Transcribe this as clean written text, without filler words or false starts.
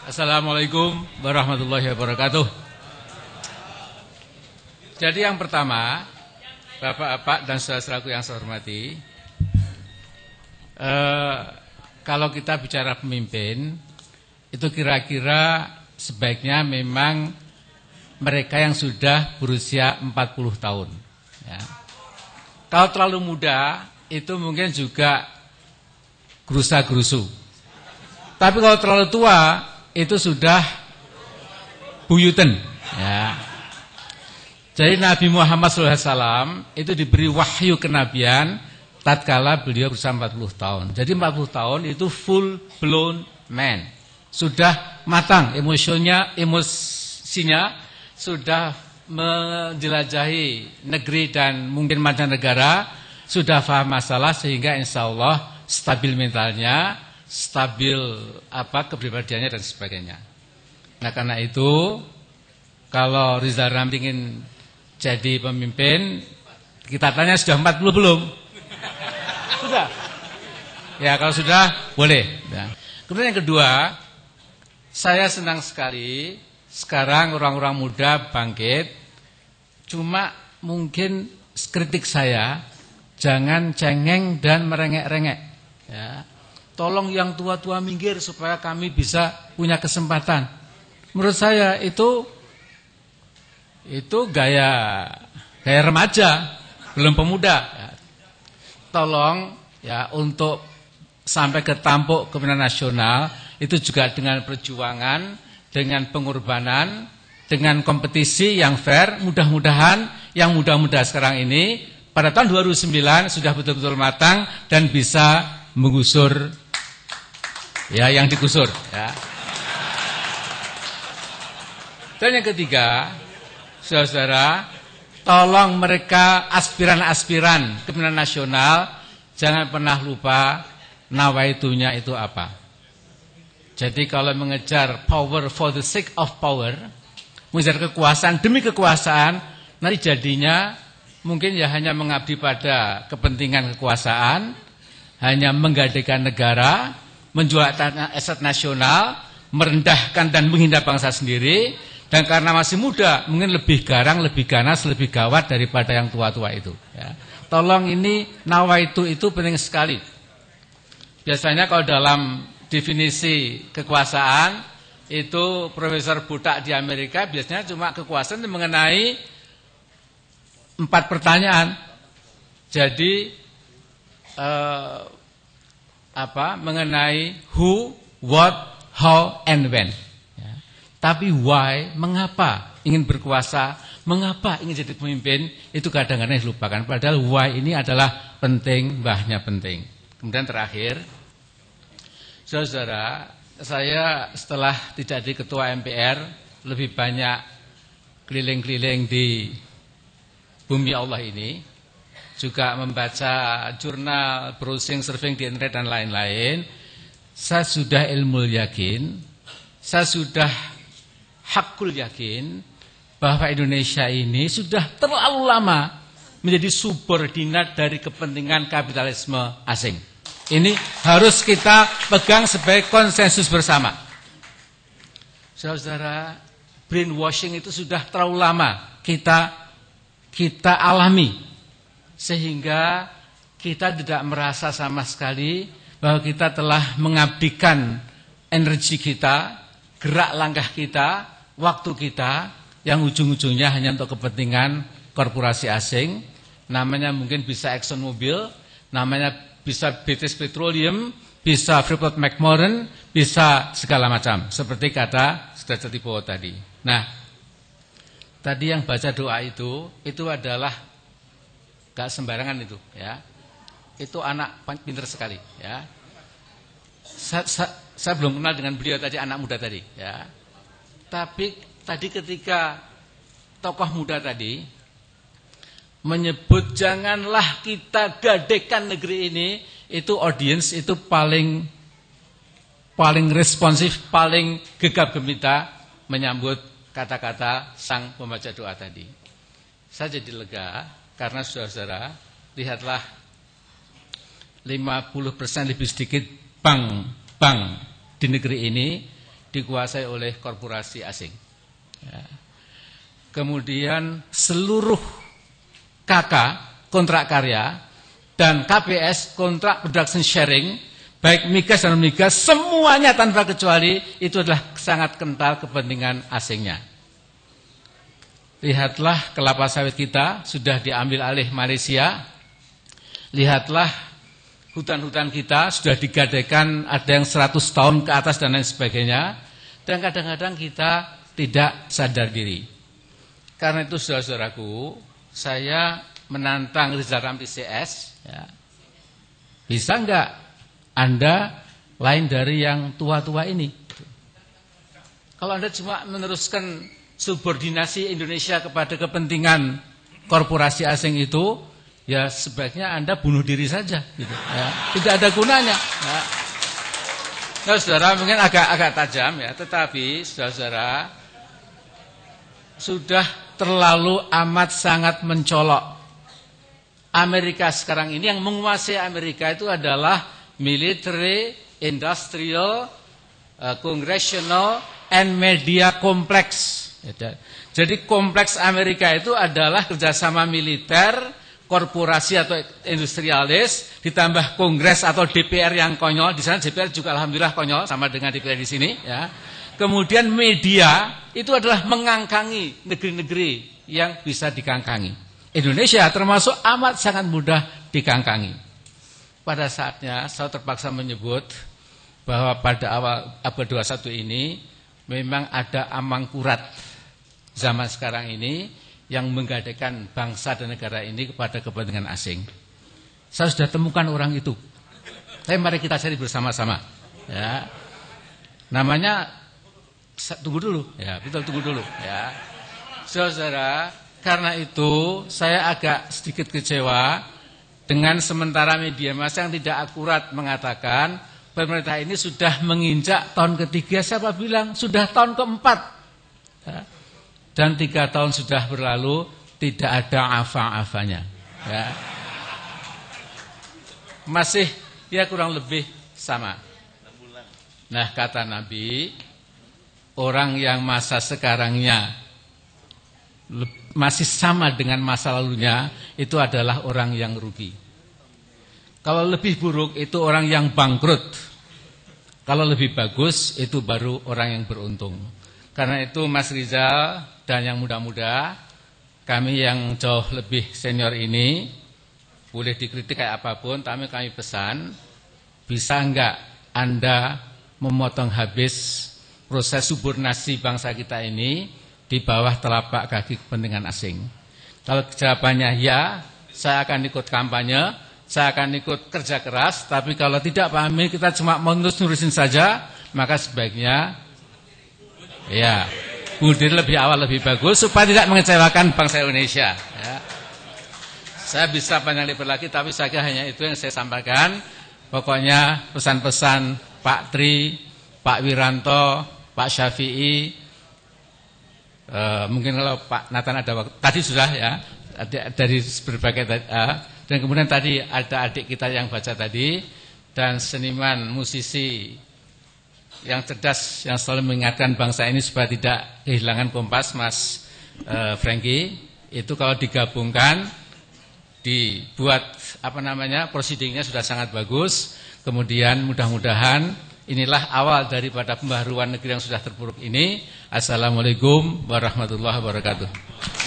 Assalamualaikum warahmatullahi wabarakatuh. Jadi yang pertama, Bapak-bapak dan saudara-saudaraku yang saya hormati, kalau kita bicara pemimpin, itu kira-kira sebaiknya memang mereka yang sudah berusia 40 tahun. Ya. Kalau terlalu muda, itu mungkin juga gerusa-gerusu. Tapi kalau terlalu tua, itu sudah buyuten. Ya. Jadi Nabi Muhammad SAW itu diberi wahyu kenabian tatkala beliau berusia 40 tahun. Jadi 40 tahun itu full blown man. Sudah matang emosinya sudah menjelajahi negeri dan mungkin mancanegara, sudah paham masalah sehingga insya Allah stabil mentalnya, stabil kepribadiannya dan sebagainya. Nah karena itu kalau Rizal Ramli ingin jadi pemimpin, kita tanya sudah 40 belum? Sudah. Ya kalau sudah boleh. Nah. Kemudian yang kedua, saya senang sekali sekarang orang-orang muda bangkit. Cuma mungkin kritik saya jangan cengeng dan merengek-rengek. Ya. Tolong yang tua-tua minggir supaya kami bisa punya kesempatan. Menurut saya itu gaya remaja, belum pemuda. Ya. Tolong ya untuk sampai ke tampuk kepemimpinan nasional itu juga dengan perjuangan, dengan pengorbanan, dengan kompetisi yang fair. Mudah-mudahan yang muda-muda sekarang ini pada tahun 2009 sudah betul-betul matang dan bisa menggusur ya yang digusur ya. Dan yang ketiga, saudara-saudara, tolong mereka aspiran-aspiran kepemimpinan nasional jangan pernah lupa nawaitunya itu apa. Jadi kalau mengejar power for the sake of power, mengejar kekuasaan demi kekuasaan, nanti jadinya mungkin ya hanya mengabdi pada kepentingan kekuasaan, hanya menggadaikan negara, menjual aset nasional, merendahkan dan menghina bangsa sendiri, dan karena masih muda mungkin lebih garang, lebih ganas, lebih gawat daripada yang tua-tua itu. Ya. Tolong ini nawaitu itu penting sekali. Biasanya kalau dalam definisi kekuasaan itu Profesor Butak di Amerika biasanya cuma kekuasaan itu mengenai 4 pertanyaan. Jadi mengenai who, what, how, and when. Ya. Tapi why, mengapa ingin berkuasa, mengapa ingin jadi pemimpin, itu kadang-kadang dilupakan. Padahal why ini adalah penting, mbahnya penting. Kemudian terakhir, saudara, saya setelah tidak jadi ketua MPR, lebih banyak keliling-keliling di bumi Allah ini, juga membaca jurnal, browsing, surfing di internet dan lain-lain. Saya sudah ilmu yakin, saya sudah hakul yakin bahwa Indonesia ini sudah terlalu lama menjadi subordinat dari kepentingan kapitalisme asing. Ini harus kita pegang sebagai konsensus bersama. Saudara, brainwashing itu sudah terlalu lama kita alami. Sehingga kita tidak merasa sama sekali bahwa kita telah mengabdikan energi kita, gerak langkah kita, waktu kita, yang ujung-ujungnya hanya untuk kepentingan korporasi asing. Namanya mungkin bisa ExxonMobil, namanya bisa British Petroleum, bisa Freeport McMoran, bisa segala macam. Seperti kata Sudarso Tibowo tadi. Nah, tadi yang baca doa itu adalah gak sembarangan itu, ya. Itu anak pintar sekali, ya. Saya belum kenal dengan beliau tadi, anak muda tadi, ya. Tapi tadi ketika tokoh muda tadi menyebut janganlah kita gadaikan negeri ini, itu audiens itu paling responsif, paling gegap gempita menyambut kata-kata sang pembaca doa tadi. Saya jadi lega. Karena saudara-saudara, lihatlah 50% lebih sedikit bank di negeri ini dikuasai oleh korporasi asing. Ya. Kemudian seluruh KK, kontrak karya, dan KPS, kontrak production sharing, baik migas dan non-migas, semuanya tanpa kecuali itu adalah sangat kental kepentingan asingnya. Lihatlah kelapa sawit kita sudah diambil alih Malaysia. Lihatlah hutan-hutan kita sudah digadaikan, ada yang 100 tahun ke atas dan lain sebagainya. Dan kadang-kadang kita tidak sadar diri. Karena itu saudara-saudaraku, saya menantang Rizal Ramli CS. Ya. Bisa enggak Anda lain dari yang tua-tua ini? Kalau Anda cuma meneruskan subordinasi Indonesia kepada kepentingan korporasi asing itu, ya sebaiknya Anda bunuh diri saja, gitu. Ya. Tidak ada gunanya. Ya. Nah, saudara mungkin agak tajam ya, tetapi saudara sudah terlalu amat sangat mencolok. Amerika sekarang ini yang menguasai Amerika itu adalah military, industrial, congressional, and media complex. Jadi kompleks Amerika itu adalah kerjasama militer, korporasi atau industrialis, ditambah kongres atau DPR yang konyol. Di sana DPR juga alhamdulillah konyol sama dengan DPR di sini. Ya. Kemudian media itu adalah mengangkangi negeri-negeri yang bisa dikangkangi. Indonesia termasuk amat sangat mudah dikangkangi. Pada saatnya saya terpaksa menyebut bahwa pada awal abad 21 ini memang ada amangkurat zaman sekarang ini yang menggadaikan bangsa dan negara ini kepada kepentingan asing. Saya sudah temukan orang itu. Tapi mari kita cari bersama-sama. Ya. Namanya tunggu dulu. Ya, betul tunggu dulu. Ya. Saudara, karena itu saya agak sedikit kecewa dengan sementara media massa yang tidak akurat mengatakan pemerintah ini sudah menginjak tahun ketiga. Siapa bilang sudah tahun keempat? Ya. Dan 3 tahun sudah berlalu, tidak ada afa-afanya. Ya. Masih ya kurang lebih sama. Nah kata Nabi, orang yang masa sekarangnya masih sama dengan masa lalunya, itu adalah orang yang rugi. Kalau lebih buruk itu orang yang bangkrut. Kalau lebih bagus itu baru orang yang beruntung. Karena itu Mas Rizal dan yang muda-muda, kami yang jauh lebih senior ini, boleh dikritik kayak apapun, tapi kami pesan, bisa enggak Anda memotong habis proses subordinasi bangsa kita ini di bawah telapak kaki kepentingan asing? Kalau jawabannya ya, saya akan ikut kampanye, saya akan ikut kerja keras, tapi kalau tidak pahami kita cuma mau nurusin saja, maka sebaiknya ya, bunuh diri lebih awal lebih bagus supaya tidak mengecewakan bangsa Indonesia. Ya. Saya bisa panjang lebar lagi, tapi saya kira hanya itu yang saya sampaikan. Pokoknya pesan-pesan Pak Tri, Pak Wiranto, Pak Syafi'i, mungkin kalau Pak Nathan ada waktu, tadi sudah ya, dari berbagai dan kemudian tadi ada adik kita yang baca tadi, dan seniman musisi yang cerdas yang selalu mengingatkan bangsa ini supaya tidak kehilangan kompas, Mas Franky, itu kalau digabungkan dibuat prosidingnya sudah sangat bagus. Kemudian mudah-mudahan inilah awal daripada pembaharuan negeri yang sudah terpuruk ini. Assalamualaikum warahmatullahi wabarakatuh.